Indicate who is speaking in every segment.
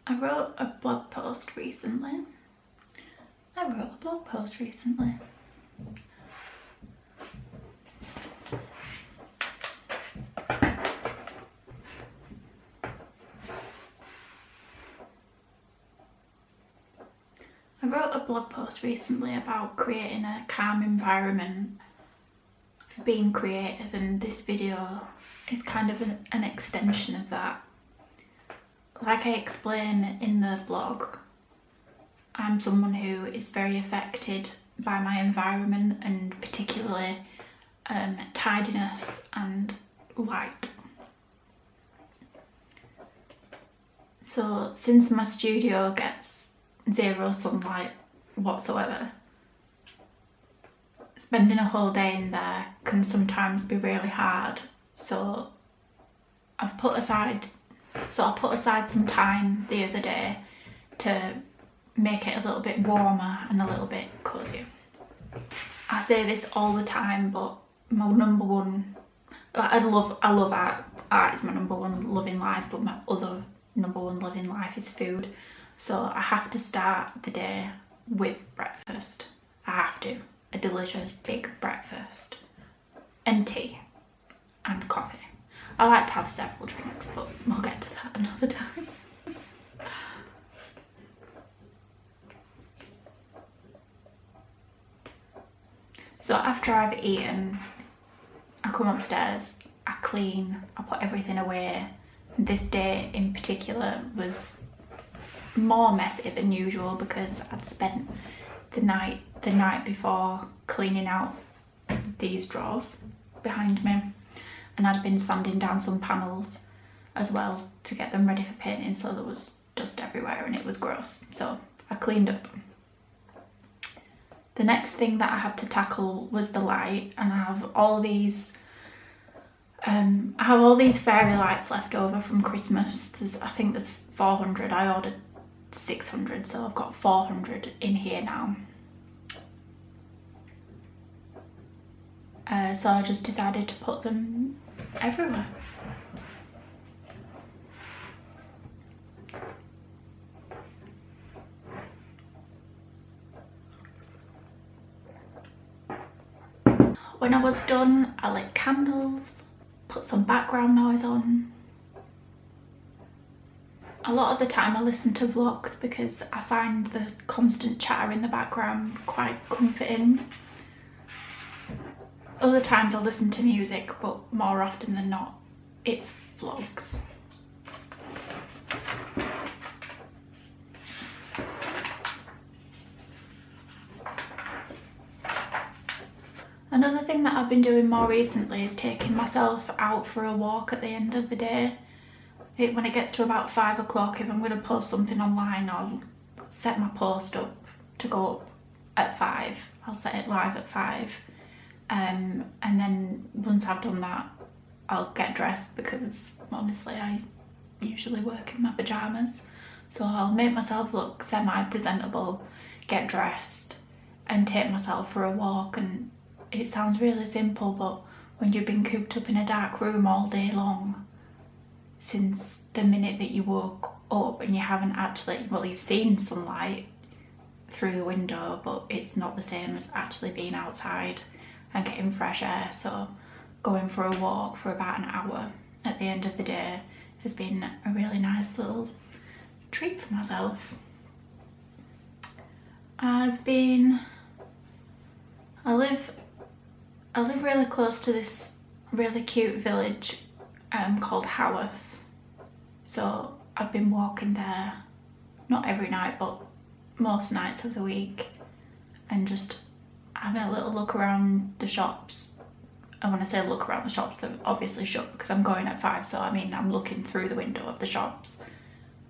Speaker 1: I wrote a blog post recently. I wrote a blog post recently about creating a calm environment for being creative, and this video is kind of an extension of that. Like I explain in the blog, I'm someone who is very affected by my environment, and particularly tidiness and light. So since my studio gets zero sunlight whatsoever, spending a whole day in there can sometimes be really hard. So I put aside some time the other day to make it a little bit warmer and a little bit cozier. I say this all the time, but my number one, like, I love art. Art is my number one love in life, but my other number one love in life is food. So I have to start the day with breakfast. I have to. A delicious big breakfast and tea and coffee. I like to have several drinks, but we'll get to that another time. So after I've eaten, I come upstairs, I clean, I put everything away. This day in particular was more messy than usual because I'd spent the night before cleaning out these drawers behind me, and I'd been sanding down some panels as well to get them ready for painting, so there was dust everywhere and it was gross. So I cleaned up. The next thing that I had to tackle was the light, and I have all these fairy lights left over from Christmas. I think there's 400. I ordered 600, so I've got 400 in here now. So I just decided to put them everywhere. When I was done, I lit candles, put some background noise on. A lot of the time I listen to vlogs because I find the constant chatter in the background quite comforting. Other times I listen to music, but more often than not, it's vlogs. Another thing that I've been doing more recently is taking myself out for a walk at the end of the day. When it gets to about 5 o'clock, if I'm going to post something online, I'll set my post up to go up at 5. I'll set it live at 5. And then once I've done that, I'll get dressed because honestly I usually work in my pyjamas. So I'll make myself look semi-presentable, get dressed and take myself for a walk. And it sounds really simple, but when you've been cooped up in a dark room all day long, since the minute that you woke up and you haven't actually, well, you've seen sunlight through the window, but it's not the same as actually being outside and getting fresh air. So going for a walk for about an hour at the end of the day has been a really nice little treat for myself. I live really close to this really cute village called Haworth. So I've been walking there, not every night, but most nights of the week, and just having a little look around the shops. And when I say look around the shops, they're obviously shut because I'm going at 5, so I mean I'm looking through the window of the shops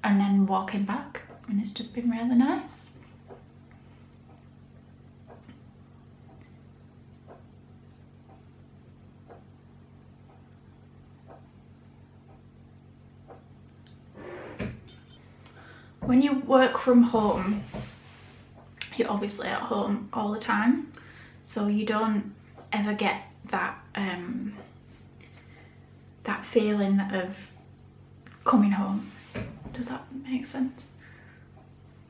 Speaker 1: and then walking back, and it's just been really nice. When you work from home, you're obviously at home all the time, so you don't ever get that that feeling of coming home. Does that make sense?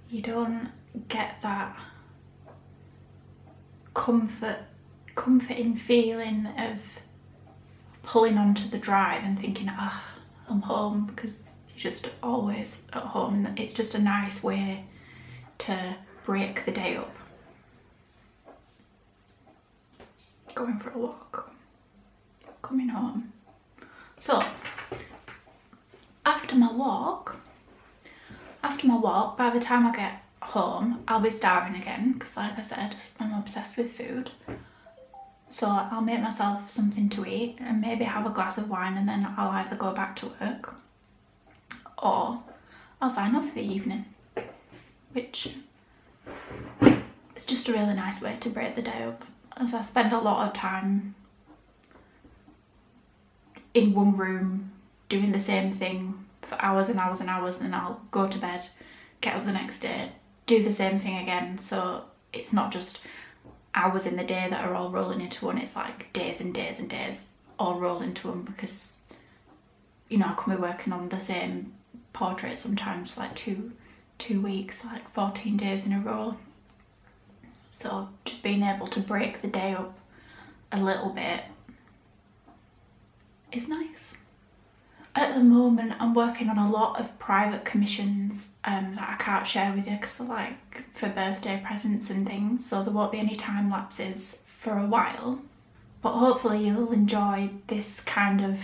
Speaker 1: You don't get that comforting feeling of pulling onto the drive and thinking, ah, I'm home, because you're just always at home, and it's just a nice way to break the day up. Going for a walk, coming home. So after my walk, by the time I get home, I'll be starving again, because like I said, I'm obsessed with food. So I'll make myself something to eat and maybe have a glass of wine, and then I'll either go back to work or I'll sign off for the evening, which is just a really nice way to break the day up, as I spend a lot of time in one room doing the same thing for hours and hours and hours, and then I'll go to bed, get up the next day, do the same thing again. So it's not just hours in the day that are all rolling into one, it's like days and days and days all roll into one, because, you know, I can be working on the same portrait sometimes like two weeks, like 14 days in a row. So just being able to break the day up a little bit is nice. At the moment I'm working on a lot of private commissions that I can't share with you because they're like for birthday presents and things, so there won't be any time lapses for a while, but hopefully you'll enjoy this kind of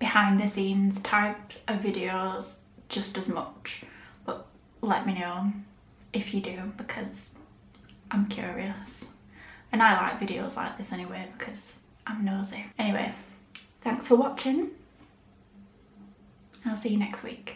Speaker 1: behind the scenes type of videos just as much. But let me know if you do, because I'm curious, and I like videos like this anyway because I'm nosy. Anyway, thanks for watching. I'll see you next week.